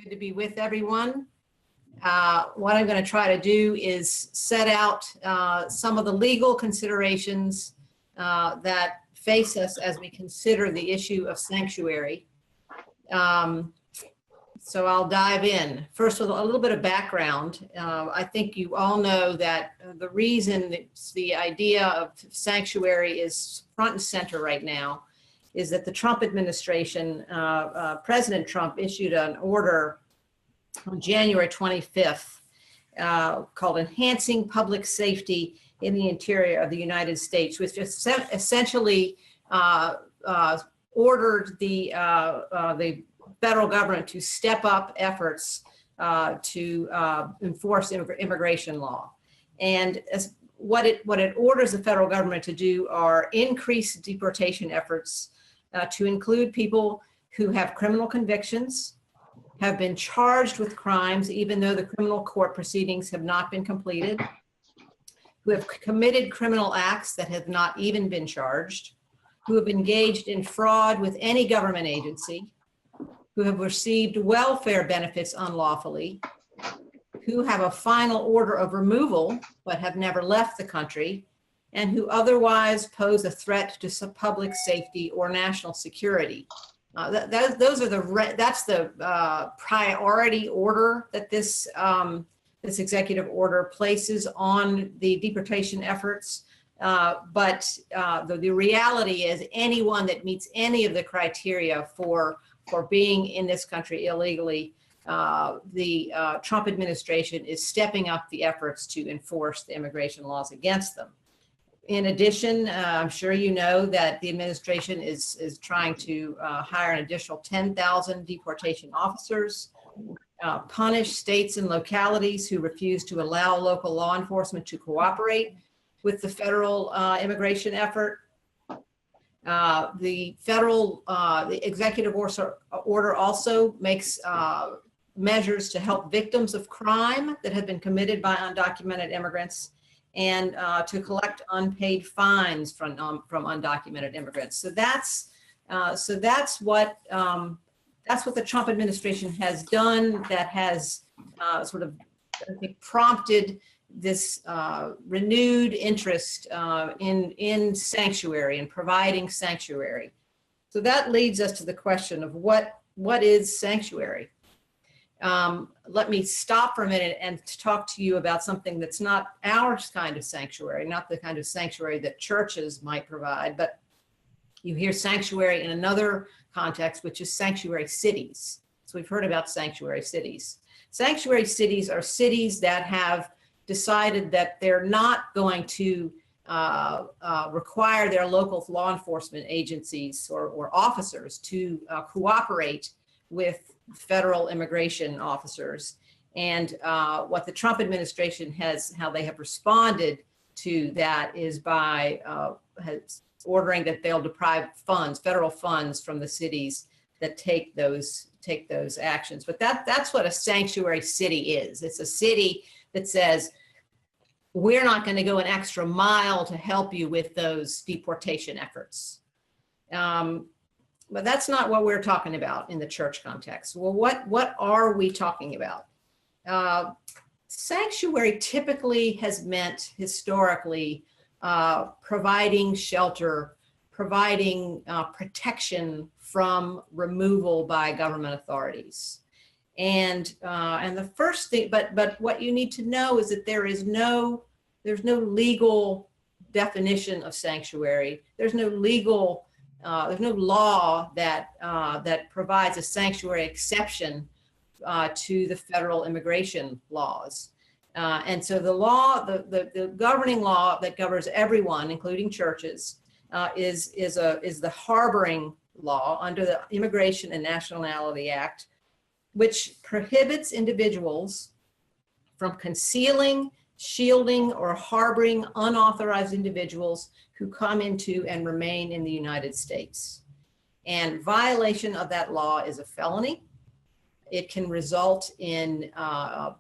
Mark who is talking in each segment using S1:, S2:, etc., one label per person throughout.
S1: Good to be with everyone. What I'm going to try to do is set out some of the legal considerations that face us as we consider the issue of sanctuary. So I'll dive in. First, with a little bit of background. I think you all know that the reason that the idea of sanctuary is front and center right now is that the Trump administration, President Trump issued an order on January 25th called Enhancing Public Safety in the Interior of the United States, which essentially ordered the federal government to step up efforts to enforce immigration law. And what it orders the federal government to do are increase deportation efforts to include people who have criminal convictions, have been charged with crimes even though the criminal court proceedings have not been completed, who have committed criminal acts that have not even been charged, who have engaged in fraud with any government agency, who have received welfare benefits unlawfully, who have a final order of removal but have never left the country, and who otherwise pose a threat to public safety or national security. That's the priority order that this executive order places on the deportation efforts. But the reality is anyone that meets any of the criteria for being in this country illegally, the Trump administration is stepping up the efforts to enforce the immigration laws against them. In addition, I'm sure you know that the administration is trying to hire an additional 10,000 deportation officers, punish states and localities who refuse to allow local law enforcement to cooperate with the federal immigration effort. The executive order also makes measures to help victims of crime that have been committed by undocumented immigrants and to collect unpaid fines from undocumented immigrants. So that's what the Trump administration has done. That has sort of, I think, prompted this renewed interest in sanctuary and providing sanctuary. So that leads us to the question of what is sanctuary? Let me stop for a minute and talk to you about something that's not our kind of sanctuary, not the kind of sanctuary that churches might provide, but you hear sanctuary in another context, which is sanctuary cities. So we've heard about sanctuary cities. Sanctuary cities are cities that have decided that they're not going to require their local law enforcement agencies or officers to cooperate with federal immigration officers. And what the Trump administration how they have responded to that is by ordering that they'll deprive federal funds from the cities that take those actions. But that's what a sanctuary city is. It's a city that says, we're not going to go an extra mile to help you with those deportation efforts. But that's not what we're talking about in the church context. Well, what are we talking about? Sanctuary typically has meant historically providing shelter, providing protection from removal by government authorities. And the first thing, but what you need to know is that there's no legal definition of sanctuary. There's no law that provides a sanctuary exception to the federal immigration laws. And so the governing law that governs everyone, including churches, is the harboring law under the Immigration and Nationality Act, which prohibits individuals from concealing, shielding, or harboring unauthorized individuals who come into and remain in the United States. And violation of that law is a felony. It can result in a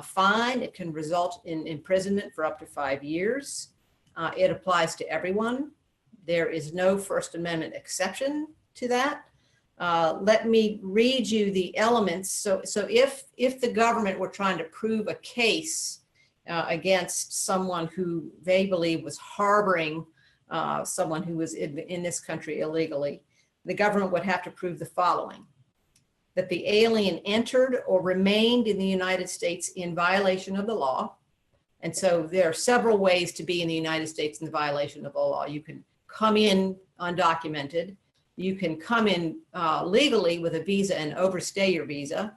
S1: fine. It can result in imprisonment for up to 5 years. It applies to everyone. There is no First Amendment exception to that. Let me read you the elements. So if the government were trying to prove a case against someone who they believe was harboring someone who was in this country illegally, the government would have to prove the following: that the alien entered or remained in the United States in violation of the law. And so there are several ways to be in the United States in violation of the law. You can come in undocumented. You can come in legally with a visa and overstay your visa,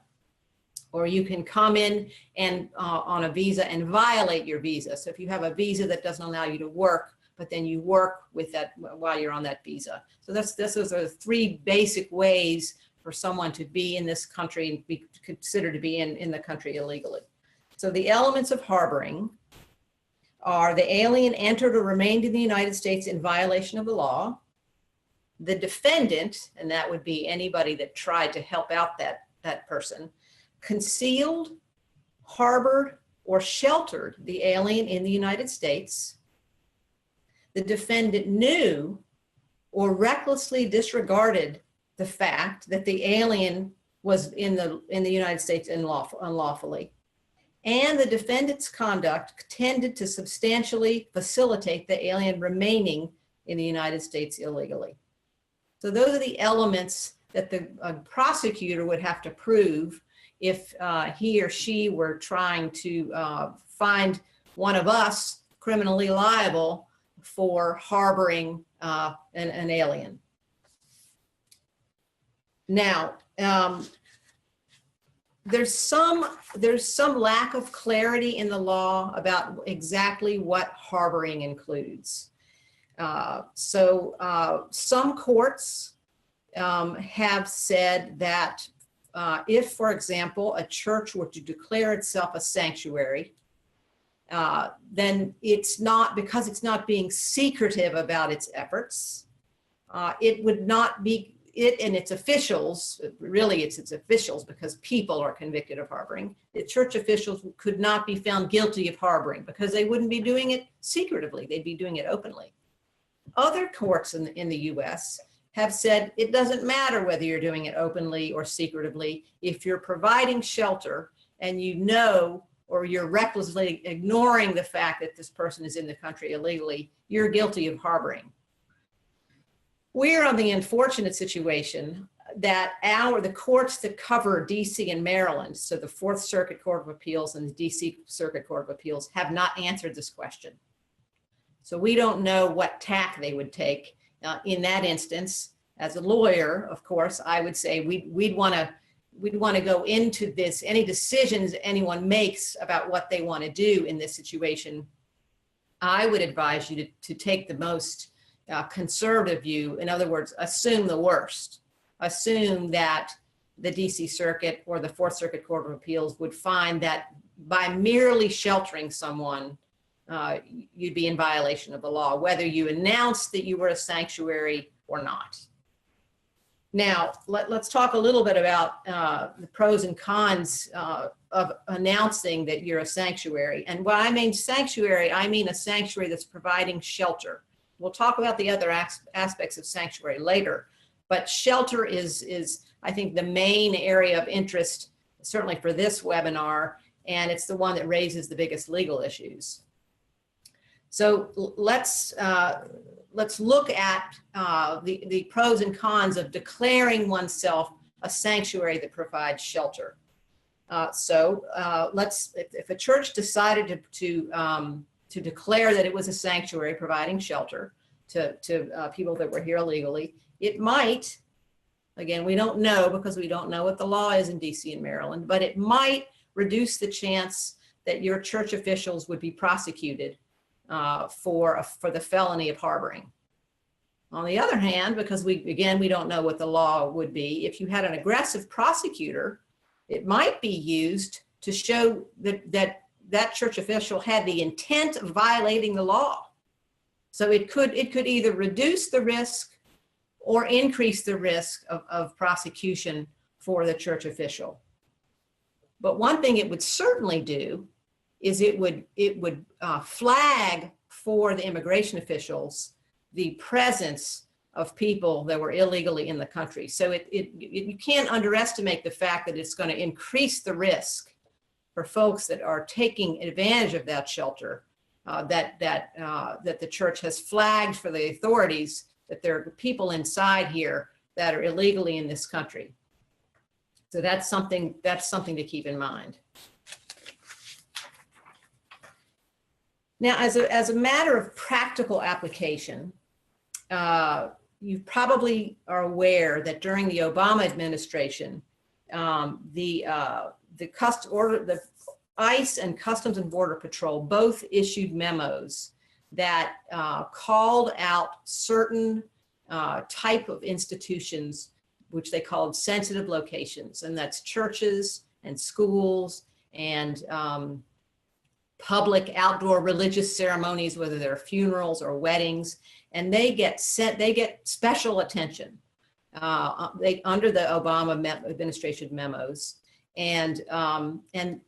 S1: or you can come in and on a visa and violate your visa. So if you have a visa that doesn't allow you to work, but then you work with that while you're on that visa. So those are the three basic ways for someone to be in this country and be considered to be in the country illegally. So the elements of harboring are: the alien entered or remained in the United States in violation of the law. The defendant, and that would be anybody that tried to help out that person, concealed, harbored, or sheltered the alien in the United States. The defendant knew or recklessly disregarded the fact that the alien was in the United States unlawfully. And the defendant's conduct tended to substantially facilitate the alien remaining in the United States illegally. So those are the elements that the prosecutor would have to prove if he or she were trying to find one of us criminally liable for harboring an alien. Now, there's some lack of clarity in the law about exactly what harboring includes. Some courts have said that if, for example, a church were to declare itself a sanctuary, then it's not, because it's not being secretive about its efforts, it would not be, it and its officials, really it's its officials, because people are convicted of harboring. The church officials could not be found guilty of harboring because they wouldn't be doing it secretively, they'd be doing it openly. Other courts in the US have said it doesn't matter whether you're doing it openly or secretively. If you're providing shelter and you know, or you're recklessly ignoring the fact that this person is in the country illegally, you're guilty of harboring. We're on the unfortunate situation that the courts that cover DC and Maryland, so the Fourth Circuit Court of Appeals and the DC Circuit Court of Appeals, have not answered this question. So we don't know what tack they would take in that instance. As a lawyer, of course, I would say we'd want to go into this, any decisions anyone makes about what they want to do in this situation. I would advise you to take the most conservative view. In other words, assume the worst. Assume that the DC Circuit or the Fourth Circuit Court of Appeals would find that by merely sheltering someone, you'd be in violation of the law, whether you announced that you were a sanctuary or not. Now, let's talk a little bit about the pros and cons of announcing that you're a sanctuary. And when I mean sanctuary, I mean a sanctuary that's providing shelter. We'll talk about the other aspects of sanctuary later, but shelter is, I think, the main area of interest, certainly for this webinar, and it's the one that raises the biggest legal issues. So let's look at the pros and cons of declaring oneself a sanctuary that provides shelter. If a church decided to declare that it was a sanctuary providing shelter to people that were here illegally, it might, again, we don't know because we don't know what the law is in DC and Maryland, but it might reduce the chance that your church officials would be prosecuted for the felony of harboring. On the other hand, because we don't know what the law would be, if you had an aggressive prosecutor, it might be used to show that church official had the intent of violating the law. So it could either reduce the risk or increase the risk of prosecution for the church official. But one thing it would certainly do is it would flag for the immigration officials the presence of people that were illegally in the country. So you can't underestimate the fact that it's going to increase the risk for folks that are taking advantage of that shelter, that the church has flagged for the authorities that there are people inside here that are illegally in this country. So that's something to keep in mind. Now, as a matter of practical application, you probably are aware that during the Obama administration, the ICE and Customs and Border Patrol both issued memos that called out certain type of institutions, which they called sensitive locations, and that's churches and schools and public outdoor religious ceremonies, whether they're funerals or weddings, and they get special attention under the Obama administration memos. And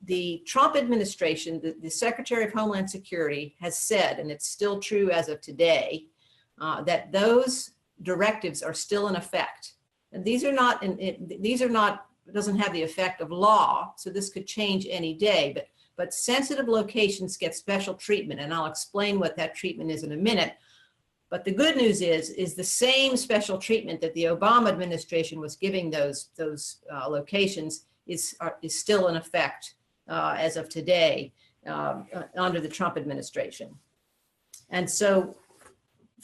S1: the Trump administration, the Secretary of Homeland Security has said, and it's still true as of today, that those directives are still in effect. And these are not, it doesn't have the effect of law, so this could change any day, but sensitive locations get special treatment, and I'll explain what that treatment is in a minute. But the good news is the same special treatment that the Obama administration was giving those locations is still in effect as of today under the Trump administration. And so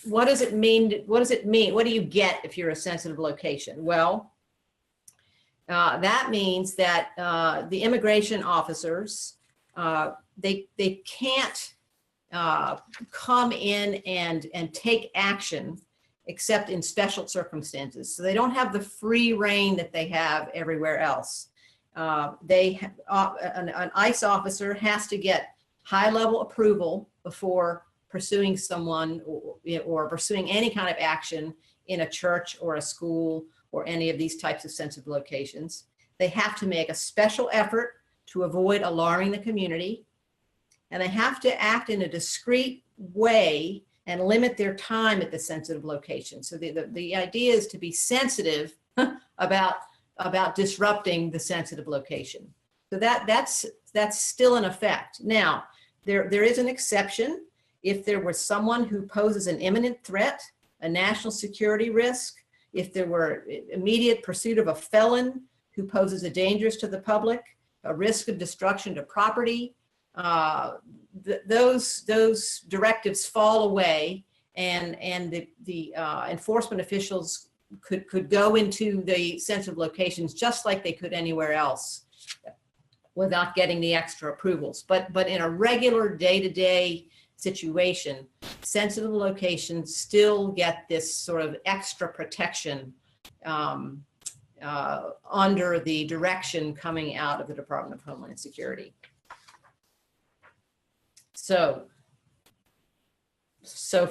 S1: what does it mean? What do you get if you're a sensitive location? Well, that means that the immigration officers, they can't come in and take action except in special circumstances. So they don't have the free reign that they have everywhere else. An ICE officer has to get high-level approval before pursuing someone or pursuing any kind of action in a church or a school or any of these types of sensitive locations. They have to make a special effort to avoid alarming the community, and they have to act in a discreet way and limit their time at the sensitive location. So the idea is to be sensitive about disrupting the sensitive location. So that's still in effect. Now, there is an exception. If there was someone who poses an imminent threat, a national security risk, if there were immediate pursuit of a felon who poses a danger to the public, a risk of destruction to property, those directives fall away, and the enforcement officials could go into the sensitive locations just like they could anywhere else without getting the extra approvals. But in a regular day-to-day situation, sensitive locations still get this sort of extra protection under the direction coming out of the Department of Homeland Security. So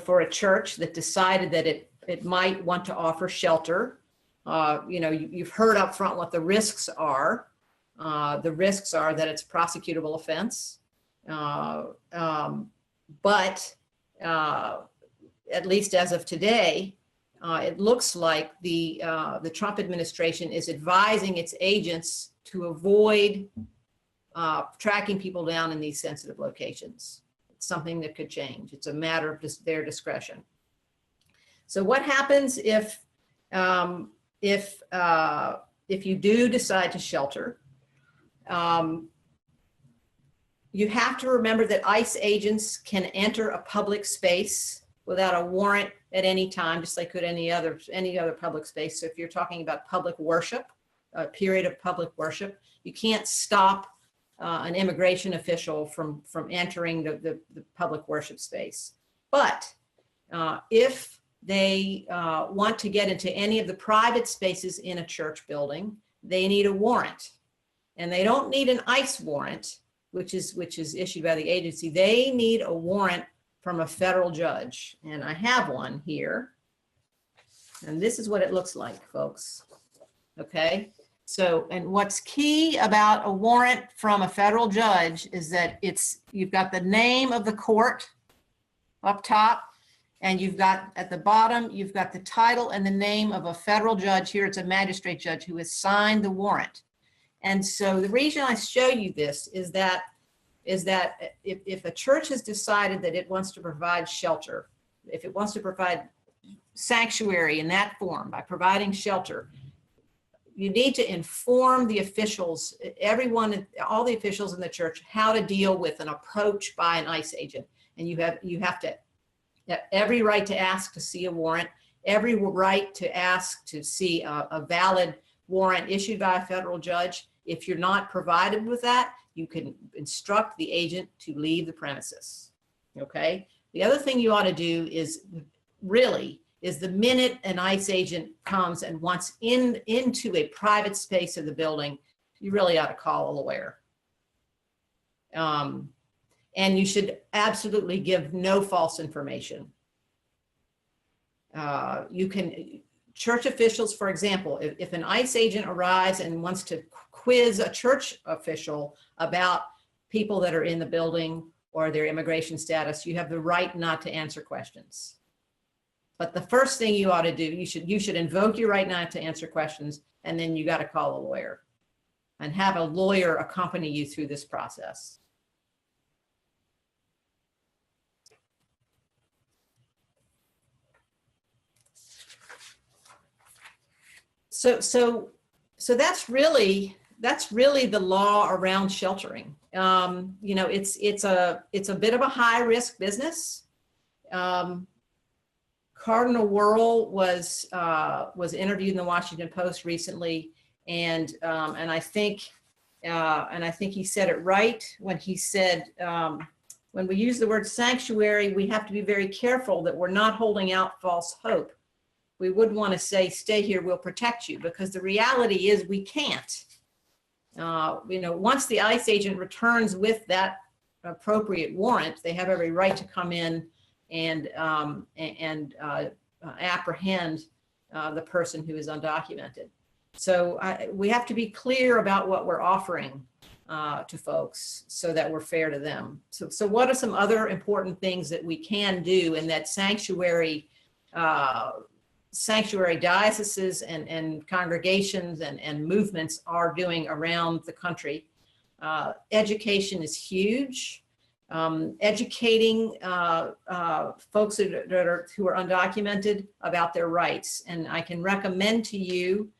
S1: for a church that decided that it might want to offer shelter, you've heard up front what the risks are. The risks are that it's a prosecutable offense, but at least as of today, it looks like the Trump administration is advising its agents to avoid tracking people down in these sensitive locations. It's something that could change. It's a matter of just their discretion. So what happens if you do decide to shelter? You have to remember that ICE agents can enter a public space without a warrant at any time, just like could any other public space. So if you're talking about public worship, a period of public worship, you can't stop an immigration official from entering the public worship space. But if they want to get into any of the private spaces in a church building, they need a warrant. And they don't need an ICE warrant, which is issued by the agency. They need a warrant from a federal judge. And I have one here. And this is what it looks like, folks. Okay. So, and what's key about a warrant from a federal judge is that you've got the name of the court up top, And you've got at the bottom, you've got the title and the name of a federal judge. Here it's a magistrate judge who has signed the warrant. And so the reason I show you this is that if a church has decided that it wants to provide shelter, if it wants to provide sanctuary in that form by providing shelter, you need to inform the officials, everyone, all the officials in the church, how to deal with an approach by an ICE agent. And you have to have every right to ask to see a warrant, every right to ask to see a valid warrant issued by a federal judge. If you're not provided with that, you can instruct the agent to leave the premises. Okay. The other thing you ought to do is the minute an ICE agent comes and wants into a private space of the building, you really ought to call a lawyer. And you should absolutely give no false information. Church officials, for example, if an ICE agent arrives and wants to quiz a church official about people that are in the building or their immigration status, you have the right not to answer questions. But the first thing you ought to do, you should invoke your right not to answer questions, and then you got to call a lawyer and have a lawyer accompany you through this process. So that's really the law around sheltering. It's a bit of a high risk business. Cardinal Wuerl was interviewed in the Washington Post recently, and I think he said it right when he said, when we use the word sanctuary, we have to be very careful that we're not holding out false hope. We would want to say, stay here, we'll protect you, because the reality is we can't. Once the ICE agent returns with that appropriate warrant, they have every right to come in and apprehend the person who is undocumented. So we have to be clear about what we're offering to folks so that we're fair to them. So what are some other important things that we can do in that sanctuary dioceses and congregations and movements are doing around the country? Education is huge. Educating folks who are undocumented about their rights. And I can recommend to you,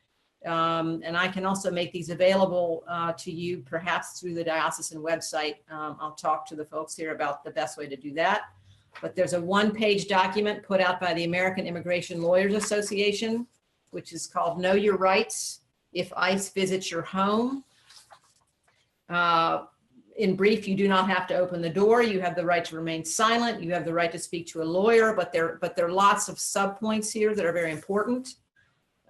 S1: and I can also make these available to you perhaps through the diocesan website. I'll talk to the folks here about the best way to do that. But there's a one-page document put out by the American Immigration Lawyers Association, which is called Know Your Rights If ICE Visits Your Home. In brief, you do not have to open the door. You have the right to remain silent. You have the right to speak to a lawyer, but there are lots of subpoints here that are very important.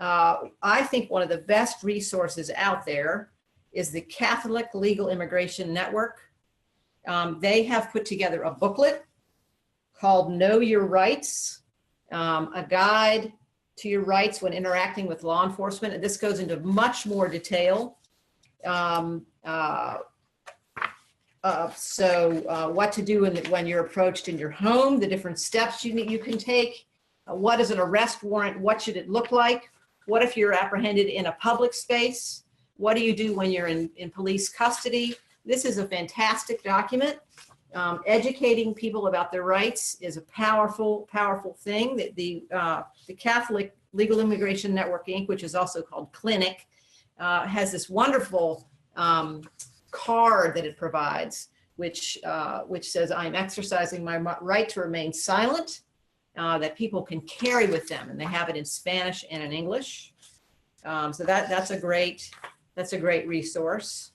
S1: I think one of the best resources out there is the Catholic Legal Immigration Network. They have put together a booklet called Know Your Rights, a guide to your rights when interacting with law enforcement. And this goes into much more detail. What to do when you're approached in your home, the different steps you can take. What is an arrest warrant? What should it look like? What if you're apprehended in a public space? What do you do when you're in police custody? This is a fantastic document. Educating people about their rights is a powerful, powerful thing. The Catholic Legal Immigration Network, Inc., which is also called Clinic, has this wonderful card that it provides, which says, I'm exercising my right to remain silent, that people can carry with them, and they have it in Spanish and in English. So that's a great resource.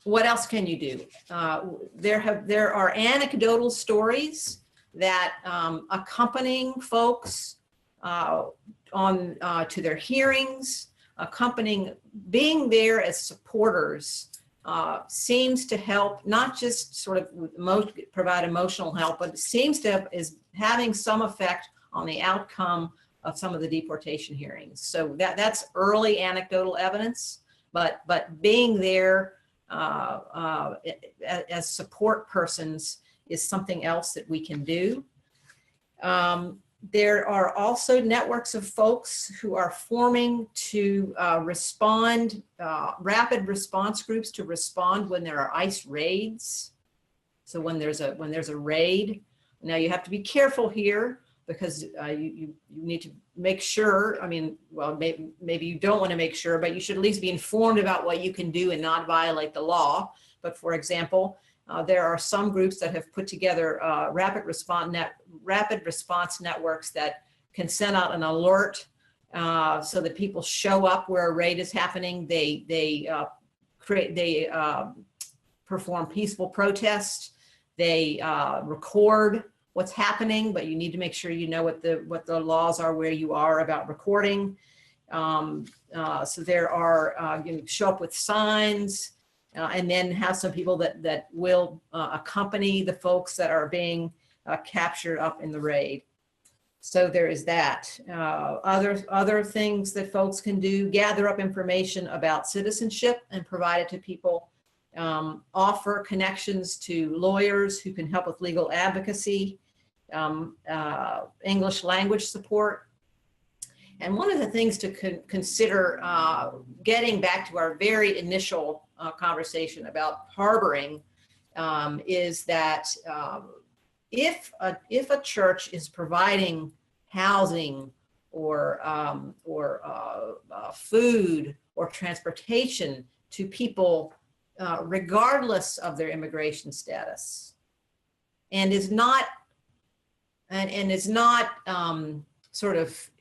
S1: What else can you do? There are anecdotal stories that accompanying folks to their hearings, being there as supporters seems to help, not just sort of provide emotional help, but it seems to is having some effect on the outcome of some of the deportation hearings. So that's early anecdotal evidence, but being there as support persons is something else that we can do. There are also networks of folks who are forming to respond, rapid response groups to respond when there are ICE raids. So when there's a raid, now you have to be careful here because you need to make sure, I mean, well, maybe you don't want to make sure, but you should at least be informed about what you can do and not violate the law. But for example, there are some groups that have put together rapid response networks that can send out an alert so that people show up where a raid is happening. They perform peaceful protests. They record what's happening, but you need to make sure you know what the laws are where you are about recording. So there are you show up with signs. And then have some people that will accompany the folks that are being captured up in the raid. So there is that. Other things that folks can do: gather up information about citizenship and provide it to people. Offer connections to lawyers who can help with legal advocacy, English language support. And one of the things to consider, getting back to our very initial conversation about harboring, is that if a church is providing housing or food or transportation to people regardless of their immigration status, and is not sort of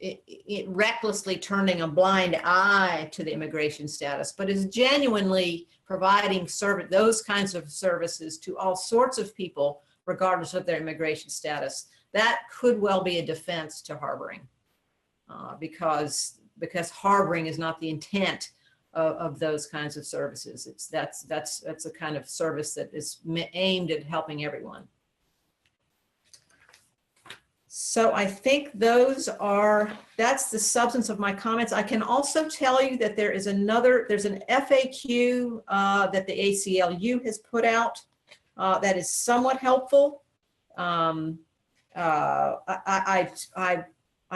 S1: recklessly turning a blind eye to the immigration status, but is genuinely providing those kinds of services to all sorts of people, regardless of their immigration status, that could well be a defense to harboring, because harboring is not the intent of those kinds of services. That's a kind of service that is aimed at helping everyone. So I think that's the substance of my comments. I can also tell you that there's an FAQ that the ACLU has put out that is somewhat helpful. I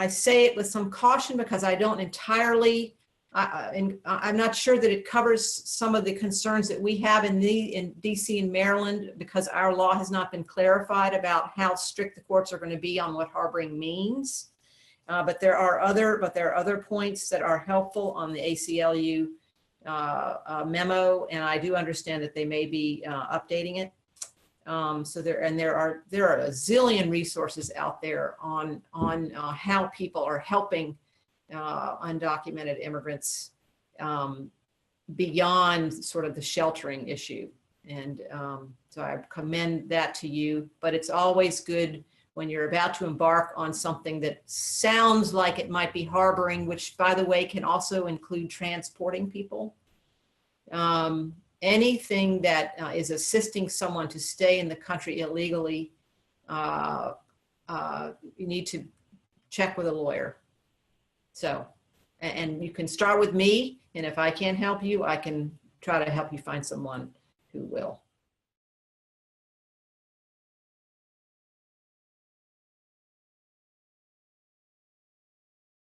S1: say it with some caution because I don't entirely, I'm not sure that it covers some of the concerns that we have in DC and Maryland, because our law has not been clarified about how strict the courts are going to be on what harboring means. But there are other points that are helpful on the ACLU memo, and I do understand that they may be updating it. So there are a zillion resources out there on how people are helping undocumented immigrants beyond sort of the sheltering issue. And so I commend that to you, but it's always good when you're about to embark on something that sounds like it might be harboring, which by the way, can also include transporting people. Anything that is assisting someone to stay in the country illegally, you need to check with a lawyer. So, and you can start with me, and if I can't help you, I can try to help you find someone who will.